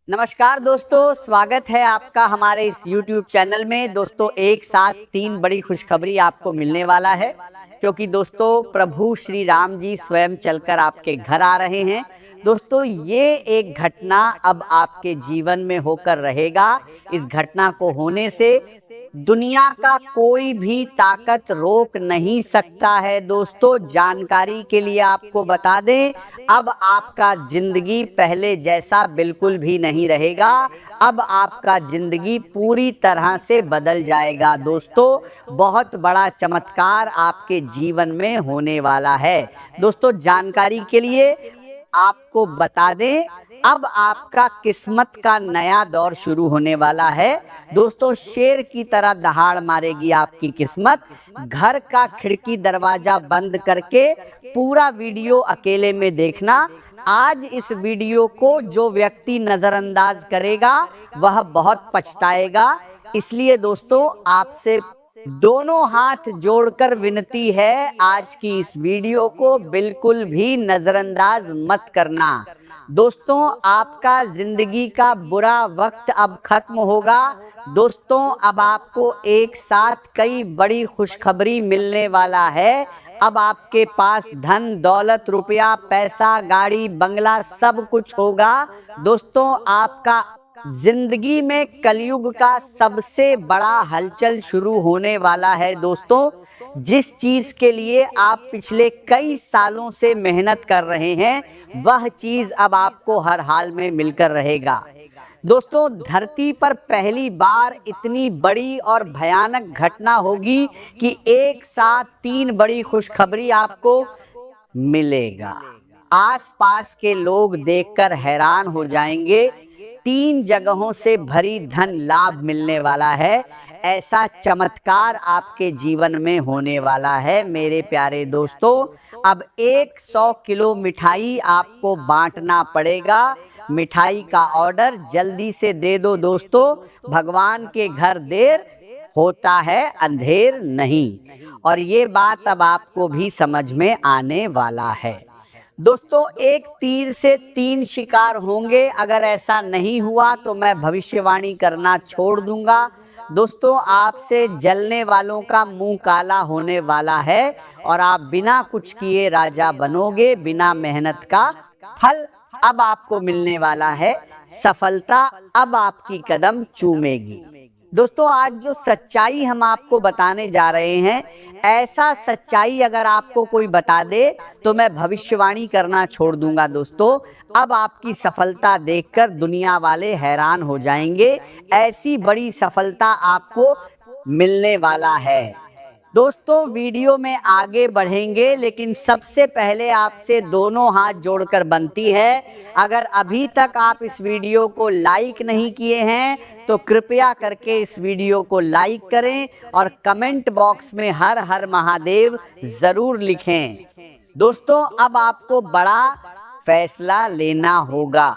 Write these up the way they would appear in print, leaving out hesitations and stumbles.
नमस्कार दोस्तों, स्वागत है आपका हमारे इस YouTube चैनल में। दोस्तों, एक साथ 3 बड़ी खुशखबरी आपको मिलने वाला है, क्योंकि दोस्तों प्रभु श्री राम जी स्वयं चलकर आपके घर आ रहे हैं। दोस्तों, ये एक घटना अब आपके जीवन में होकर रहेगा। इस घटना को होने से दुनिया का कोई भी ताकत रोक नहीं सकता है। दोस्तों, जानकारी के लिए आपको बता दें, अब आपका जिंदगी पहले जैसा बिल्कुल भी नहीं रहेगा। अब आपका जिंदगी पूरी तरह से बदल जाएगा। दोस्तों, बहुत बड़ा चमत्कार आपके जीवन में होने वाला है। दोस्तों, जानकारी के लिए आपको बता दें, अब आपका किस्मत का नया दौर शुरू होने वाला है। दोस्तों, शेर की तरह दहाड़ मारेगी आपकी किस्मत। घर का खिड़की दरवाजा बंद करके पूरा वीडियो अकेले में देखना। आज इस वीडियो को जो व्यक्ति नजरअंदाज करेगा वह बहुत पछताएगा। इसलिए दोस्तों, आपसे दोनों हाथ जोड़कर विनती है, आज की इस वीडियो को बिल्कुल भी नजरअंदाज मत करना। दोस्तों, आपका जिंदगी का बुरा वक्त अब खत्म होगा। दोस्तों, अब आपको एक साथ कई बड़ी खुशखबरी मिलने वाला है। अब आपके पास धन दौलत रुपया पैसा गाड़ी बंगला सब कुछ होगा। दोस्तों, आपका जिंदगी में कलयुग का सबसे बड़ा हलचल शुरू होने वाला है। दोस्तों, जिस चीज के लिए आप पिछले कई सालों से मेहनत कर रहे हैं, वह चीज अब आपको हर हाल में मिलकर रहेगा। दोस्तों, धरती पर पहली बार इतनी बड़ी और भयानक घटना होगी कि एक साथ 3 बड़ी खुशखबरी आपको मिलेगा। आसपास के लोग देखकर हैरान हो जाएंगे। 3 जगहों से भरी धन लाभ मिलने वाला है। ऐसा चमत्कार आपके जीवन में होने वाला है। मेरे प्यारे दोस्तों, अब 100 किलो मिठाई आपको बांटना पड़ेगा। मिठाई का ऑर्डर जल्दी से दे दो दोस्तों। भगवान के घर देर होता है, अंधेर नहीं। और ये बात अब आपको भी समझ में आने वाला है। दोस्तों, एक तीर से 3 शिकार होंगे। अगर ऐसा नहीं हुआ तो मैं भविष्यवाणी करना छोड़ दूंगा। दोस्तों, आपसे जलने वालों का मुंह काला होने वाला है और आप बिना कुछ किए राजा बनोगे। बिना मेहनत का फल अब आपको मिलने वाला है। सफलता अब आपकी कदम चूमेगी। दोस्तों, आज जो सच्चाई हम आपको बताने जा रहे हैं, ऐसा सच्चाई अगर आपको कोई बता दे तो मैं भविष्यवाणी करना छोड़ दूंगा। दोस्तों, अब आपकी सफलता देखकर दुनिया वाले हैरान हो जाएंगे। ऐसी बड़ी सफलता आपको मिलने वाला है। दोस्तों, वीडियो में आगे बढ़ेंगे, लेकिन सबसे पहले आपसे दोनों हाथ जोड़कर बनती है, अगर अभी तक आप इस वीडियो को लाइक नहीं किए हैं तो कृपया करके इस वीडियो को लाइक करें और कमेंट बॉक्स में हर हर महादेव जरूर लिखें। दोस्तों, अब आपको बड़ा फैसला लेना होगा,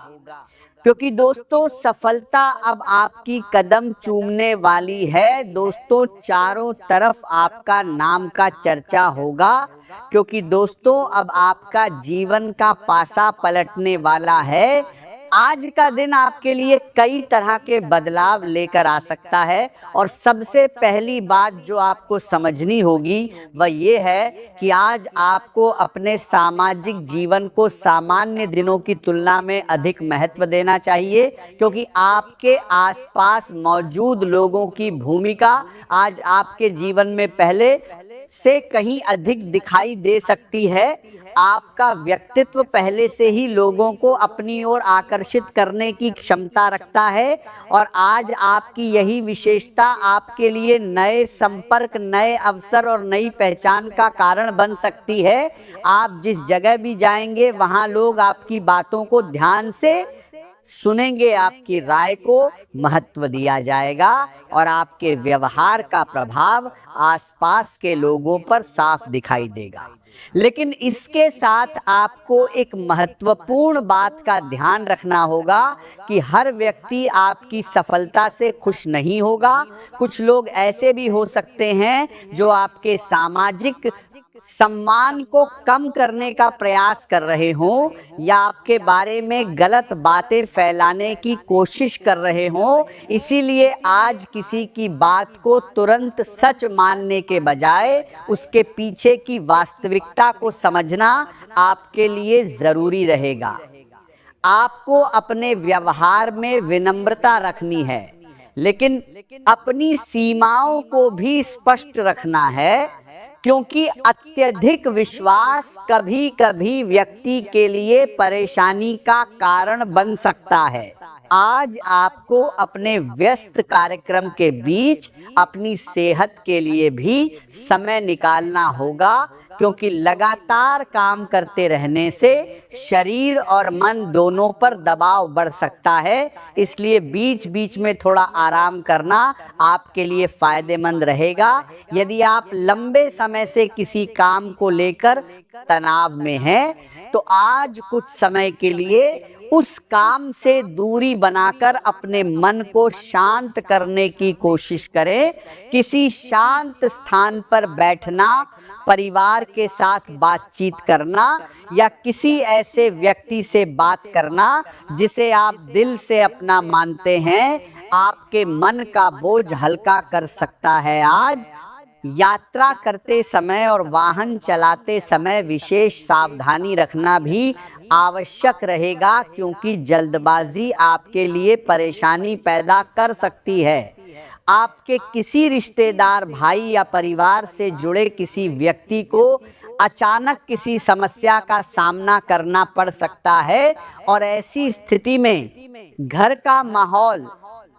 क्योंकि दोस्तों सफलता अब आपकी कदम चूमने वाली है। दोस्तों, चारों तरफ आपका नाम का चर्चा होगा, क्योंकि दोस्तों अब आपका जीवन का पासा पलटने वाला है। आज का दिन आपके लिए कई तरह के बदलाव लेकर आ सकता है, और सबसे पहली बात जो आपको समझनी होगी वह ये है कि आज आपको अपने सामाजिक जीवन को सामान्य दिनों की तुलना में अधिक महत्व देना चाहिए, क्योंकि आपके आसपास मौजूद लोगों की भूमिका आज आपके जीवन में पहले से कहीं अधिक दिखाई दे सकती है। आपका व्यक्तित्व पहले से ही लोगों को अपनी ओर आकर्षित करने की क्षमता रखता है, और आज आपकी यही विशेषता आपके लिए नए संपर्क, नए अवसर और नई पहचान का कारण बन सकती है। आप जिस जगह भी जाएंगे वहां लोग आपकी बातों को ध्यान से सुनेंगे, आपकी राय को महत्व दिया जाएगा, और आपके व्यवहार का प्रभाव आसपास के लोगों पर साफ दिखाई देगा। लेकिन इसके साथ आपको एक महत्वपूर्ण बात का ध्यान रखना होगा कि हर व्यक्ति आपकी सफलता से खुश नहीं होगा। कुछ लोग ऐसे भी हो सकते हैं जो आपके सामाजिक सम्मान को कम करने का प्रयास कर रहे हों या आपके बारे में गलत बातें फैलाने की कोशिश कर रहे हों, इसीलिए आज किसी की बात को तुरंत सच मानने के बजाय उसके पीछे की वास्तविकता को समझना आपके लिए जरूरी रहेगा। आपको अपने व्यवहार में विनम्रता रखनी है, लेकिन अपनी सीमाओं को भी स्पष्ट रखना है, क्योंकि अत्यधिक विश्वास कभी कभी व्यक्ति के लिए परेशानी का कारण बन सकता है। आज आपको अपने व्यस्त कार्यक्रम के बीच अपनी सेहत के लिए भी समय निकालना होगा, क्योंकि लगातार काम करते रहने से शरीर और मन दोनों पर दबाव बढ़ सकता है। इसलिए बीच बीच में थोड़ा आराम करना आपके लिए फायदेमंद रहेगा। यदि आप लंबे समय से किसी काम को लेकर तनाव में हैं, तो आज कुछ समय के लिए उस काम से दूरी बनाकर अपने मन को शांत करने की कोशिश करें। किसी शांत स्थान पर बैठना, परिवार के साथ बातचीत करना या किसी ऐसे व्यक्ति से बात करना जिसे आप दिल से अपना मानते हैं, आपके मन का बोझ हल्का कर सकता है। आज यात्रा करते समय और वाहन चलाते समय विशेष सावधानी रखना भी आवश्यक रहेगा, क्योंकि जल्दबाजी आपके लिए परेशानी पैदा कर सकती है। आपके किसी रिश्तेदार, भाई या परिवार से जुड़े किसी व्यक्ति को अचानक किसी समस्या का सामना करना पड़ सकता है और ऐसी स्थिति में घर का माहौल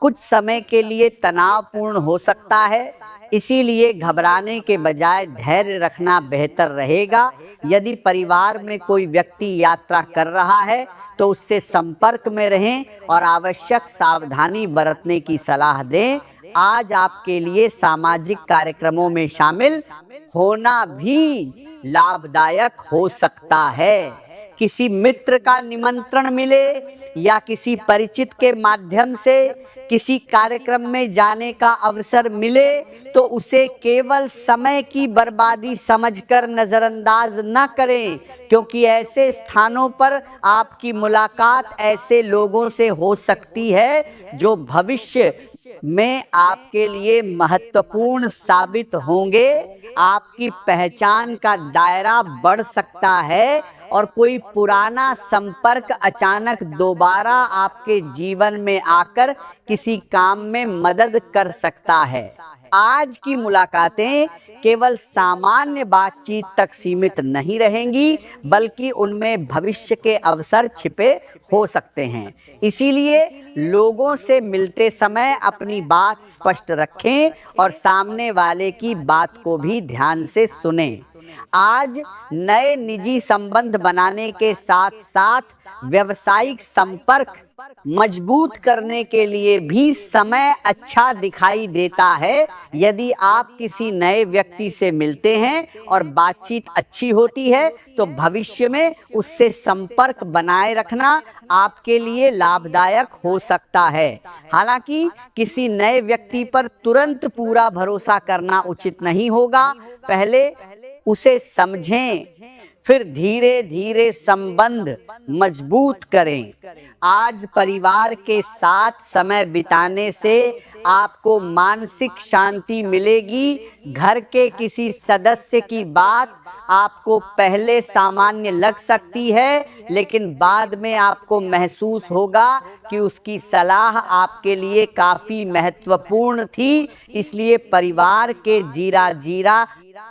कुछ समय के लिए तनावपूर्ण हो सकता है। इसीलिए घबराने के बजाय धैर्य रखना बेहतर रहेगा। यदि परिवार में कोई व्यक्ति यात्रा कर रहा है तो उससे संपर्क में रहें और आवश्यक सावधानी बरतने की सलाह दें। आज आपके लिए सामाजिक कार्यक्रमों में शामिल होना भी लाभदायक हो सकता है। किसी मित्र का निमंत्रण मिले या किसी परिचित के माध्यम से किसी कार्यक्रम में जाने का अवसर मिले तो उसे केवल समय की बर्बादी समझकर नजरअंदाज न करें, क्योंकि ऐसे स्थानों पर आपकी मुलाकात ऐसे लोगों से हो सकती है जो भविष्य में आपके लिए महत्वपूर्ण साबित होंगे। आपकी पहचान का दायरा बढ़ सकता है और कोई पुराना संपर्क अचानक दोबारा आपके जीवन में आकर किसी काम में मदद कर सकता है। आज की मुलाकातें केवल सामान्य बातचीत तक सीमित नहीं रहेंगी, बल्कि उनमें भविष्य के अवसर छिपे हो सकते हैं। इसीलिए लोगों से मिलते समय अपनी बात स्पष्ट रखें और सामने वाले की बात को भी ध्यान से सुनें। आज नए निजी संबंध बनाने के साथ साथ व्यावसायिक संपर्क मजबूत करने के लिए भी समय अच्छा दिखाई देता है। यदि आप किसी नए व्यक्ति से मिलते हैं और बातचीत अच्छी होती है तो भविष्य में उससे संपर्क बनाए रखना आपके लिए लाभदायक हो सकता है। हालांकि किसी नए व्यक्ति पर तुरंत पूरा भरोसा करना उचित नहीं होगा। पहले उसे समझें, फिर धीरे धीरे संबंध मजबूत करें। आज परिवार के साथ समय बिताने से आपको मानसिक शांति मिलेगी। घर के किसी सदस्य की बात आपको पहले सामान्य लग सकती है, लेकिन बाद में आपको महसूस होगा कि उसकी सलाह आपके लिए काफी महत्वपूर्ण थी। इसलिए परिवार के जीरा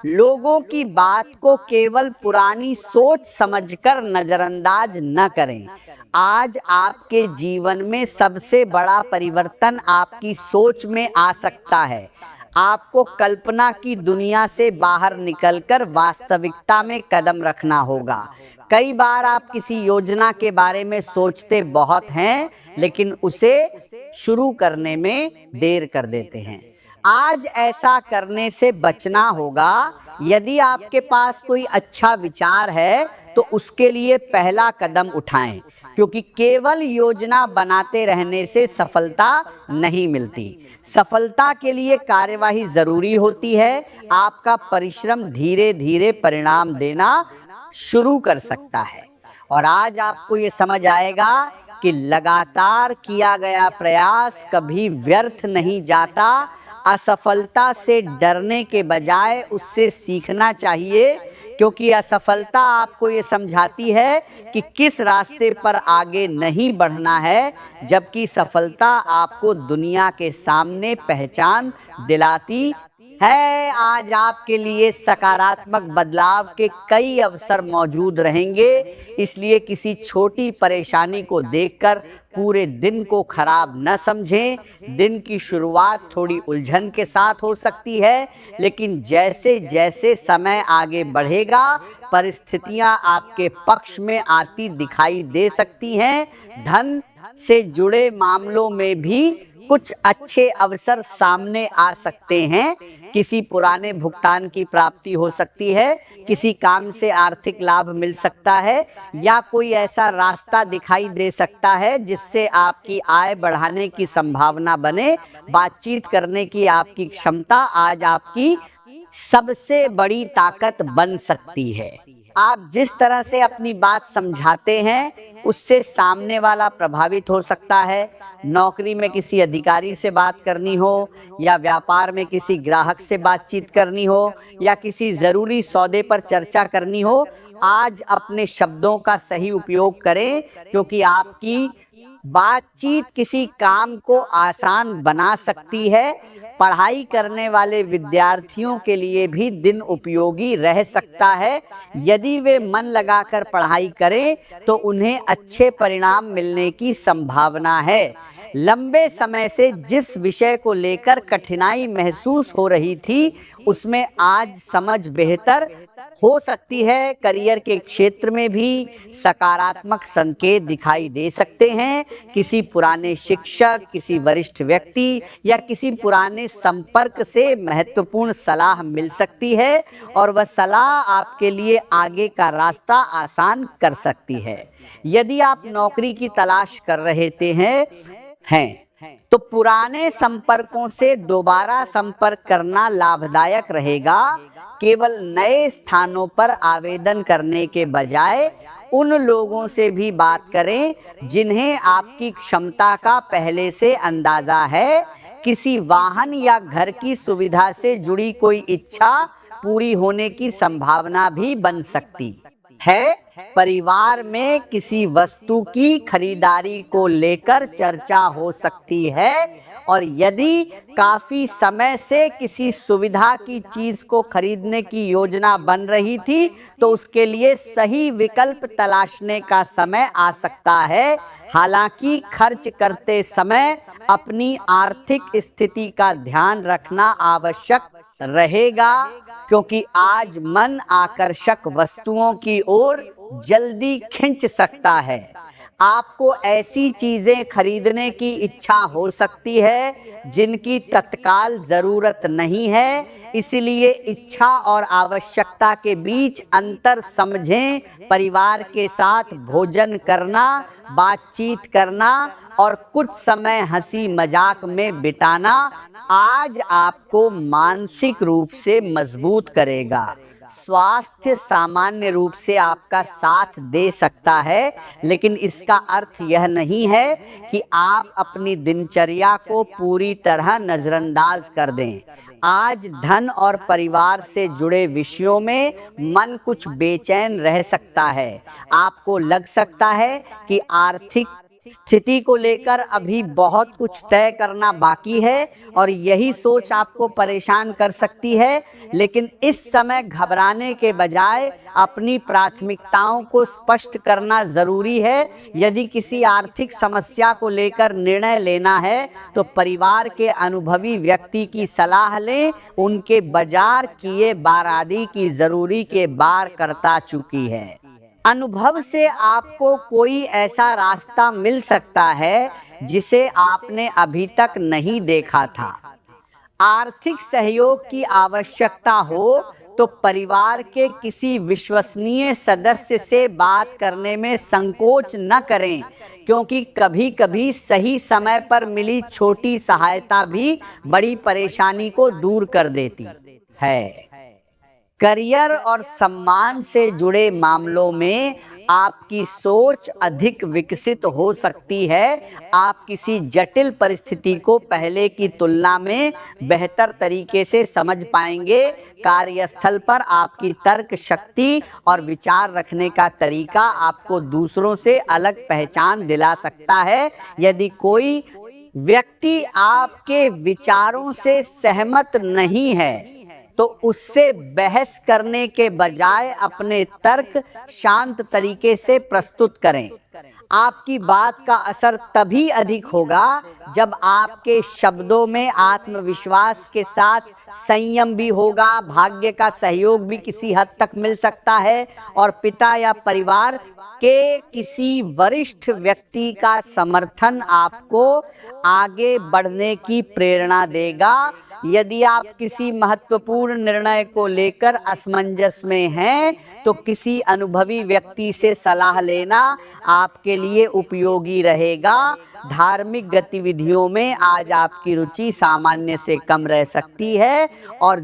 लोगों की बात को केवल पुरानी सोच समझकर नजरअंदाज न करें। आज आपके जीवन में सबसे बड़ा परिवर्तन आपकी सोच में आ सकता है। आपको कल्पना की दुनिया से बाहर निकलकर वास्तविकता में कदम रखना होगा। कई बार आप किसी योजना के बारे में सोचते बहुत हैं, लेकिन उसे शुरू करने में देर कर देते हैं। आज ऐसा करने से बचना होगा। यदि आपके पास कोई अच्छा विचार है तो उसके लिए पहला कदम उठाएं। क्योंकि केवल योजना बनाते रहने से सफलता नहीं मिलती। सफलता के लिए कार्यवाही जरूरी होती है। आपका परिश्रम धीरे धीरे परिणाम देना शुरू कर सकता है। और आज आपको ये समझ आएगा कि लगातार किया गया प्रयास कभी व्यर्थ नहीं जाता। असफलता से डरने के बजाय उससे सीखना चाहिए, क्योंकि असफलता आपको ये समझाती है कि किस रास्ते पर आगे नहीं बढ़ना है, जबकि सफलता आपको दुनिया के सामने पहचान दिलाती है। आज आपके लिए सकारात्मक बदलाव के कई अवसर मौजूद रहेंगे, इसलिए किसी छोटी परेशानी को देखकर पूरे दिन को खराब न समझें। दिन की शुरुआत थोड़ी उलझन के साथ हो सकती है, लेकिन जैसे जैसे समय आगे बढ़ेगा परिस्थितियां आपके पक्ष में आती दिखाई दे सकती हैं। धन से जुड़े मामलों में भी कुछ अच्छे अवसर सामने आ सकते हैं। किसी पुराने भुगतान की प्राप्ति हो सकती है, किसी काम से आर्थिक लाभ मिल सकता है, या कोई ऐसा रास्ता दिखाई दे सकता है जिससे आपकी आय बढ़ाने की संभावना बने। बातचीत करने की आपकी क्षमता आज आपकी सबसे बड़ी ताकत बन सकती है। आप जिस तरह से अपनी बात समझाते हैं उससे सामने वाला प्रभावित हो सकता है। नौकरी में किसी अधिकारी से बात करनी हो, या व्यापार में किसी ग्राहक से बातचीत करनी हो, या किसी जरूरी सौदे पर चर्चा करनी हो, आज अपने शब्दों का सही उपयोग करें, क्योंकि आपकी बातचीत किसी काम को आसान बना सकती है। पढ़ाई करने वाले विद्यार्थियों के लिए भी दिन उपयोगी रह सकता है। यदि वे मन लगाकर पढ़ाई करें तो उन्हें अच्छे परिणाम मिलने की संभावना है। लंबे समय से जिस विषय को लेकर कठिनाई महसूस हो रही थी उसमें आज समझ बेहतर हो सकती है। करियर के क्षेत्र में भी सकारात्मक संकेत दिखाई दे सकते हैं। किसी पुराने शिक्षक, किसी वरिष्ठ व्यक्ति या किसी पुराने संपर्क से महत्वपूर्ण सलाह मिल सकती है, और वह सलाह आपके लिए आगे का रास्ता आसान कर सकती है। यदि आप नौकरी की तलाश कर रहे हैं तो पुराने संपर्कों से दोबारा संपर्क करना लाभदायक रहेगा। केवल नए स्थानों पर आवेदन करने के बजाय उन लोगों से भी बात करें जिन्हें आपकी क्षमता का पहले से अंदाजा है। किसी वाहन या घर की सुविधा से जुड़ी कोई इच्छा पूरी होने की संभावना भी बन सकती है। परिवार में किसी वस्तु की खरीदारी को लेकर चर्चा हो सकती है, और यदि काफी समय से किसी सुविधा की चीज को खरीदने की योजना बन रही थी तो उसके लिए सही विकल्प तलाशने का समय आ सकता है। हालांकि खर्च करते समय अपनी आर्थिक स्थिति का ध्यान रखना आवश्यक रहेगा, क्योंकि आज मन आकर्षक वस्तुओं की ओर जल्दी खिंच सकता है। आपको ऐसी चीजें खरीदने की इच्छा हो सकती है जिनकी तत्काल जरूरत नहीं है, इसलिए इच्छा और आवश्यकता के बीच अंतर समझें। परिवार के साथ भोजन करना, बातचीत करना और कुछ समय हंसी मजाक में बिताना आज आपको मानसिक रूप से मजबूत करेगा। स्वास्थ्य सामान्य रूप से आपका साथ दे सकता है, लेकिन इसका अर्थ यह नहीं है कि आप अपनी दिनचर्या को पूरी तरह नजरअंदाज कर दें। आज धन और परिवार से जुड़े विषयों में मन कुछ बेचैन रह सकता है। आपको लग सकता है कि आर्थिक स्थिति को लेकर अभी बहुत कुछ तय करना बाकी है, और यही सोच आपको परेशान कर सकती है। लेकिन इस समय घबराने के बजाय अपनी प्राथमिकताओं को स्पष्ट करना जरूरी है। यदि किसी आर्थिक समस्या को लेकर निर्णय लेना है तो परिवार के अनुभवी व्यक्ति की सलाह लें। उनके बाजार किए बारादी की जरूरी के बार करता चुकी है। अनुभव से आपको कोई ऐसा रास्ता मिल सकता है जिसे आपने अभी तक नहीं देखा था। आर्थिक सहयोग की आवश्यकता हो तो परिवार के किसी विश्वसनीय सदस्य से बात करने में संकोच न करें, क्योंकि कभी कभी सही समय पर मिली छोटी सहायता भी बड़ी परेशानी को दूर कर देती है। करियर और सम्मान से जुड़े मामलों में आपकी सोच अधिक विकसित हो सकती है। आप किसी जटिल परिस्थिति को पहले की तुलना में बेहतर तरीके से समझ पाएंगे। कार्यस्थल पर आपकी तर्क शक्ति और विचार रखने का तरीका आपको दूसरों से अलग पहचान दिला सकता है। यदि कोई व्यक्ति आपके विचारों से सहमत नहीं है तो उससे बहस करने के बजाय अपने तर्क शांत तरीके से प्रस्तुत करें। आपकी बात का असर तभी अधिक होगा जब आपके शब्दों में आत्मविश्वास के साथ संयम भी होगा। भाग्य का सहयोग भी किसी हद तक मिल सकता है और पिता या परिवार के किसी वरिष्ठ व्यक्ति का समर्थन आपको आगे बढ़ने की प्रेरणा देगा। यदि आप किसी महत्वपूर्ण निर्णय को लेकर असमंजस में हैं तो किसी अनुभवी व्यक्ति से सलाह लेना आपके लिए उपयोगी रहेगा। धार्मिक गतिविधियों में आज आपकी रुचि सामान्य से कम रह सकती है और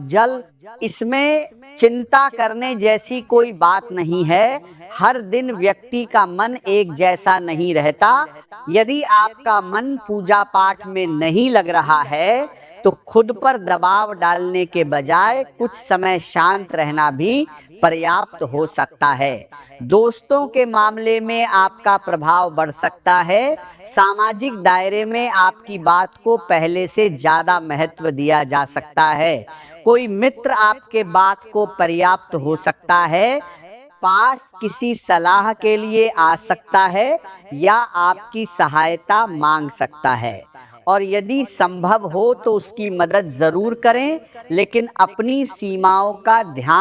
इसमें चिंता करने जैसी कोई बात नहीं है। हर दिन व्यक्ति का मन एक जैसा नहीं रहता। यदि आपका मन पूजा पाठ में नहीं लग रहा है तो खुद पर दबाव डालने के बजाय कुछ समय शांत रहना भी पर्याप्त हो सकता है। दोस्तों के मामले में आपका प्रभाव बढ़ सकता है। सामाजिक दायरे में आपकी बात को पहले से ज्यादा महत्व दिया जा सकता है। कोई मित्र आपके बात को पर्याप्त हो सकता है, पास किसी सलाह के लिए आ सकता है या आपकी सहायता मांग सकता है और यदि संभव हो तो उसकी मदद जरूर करें, लेकिन अपनी सीमाओं का ध्यान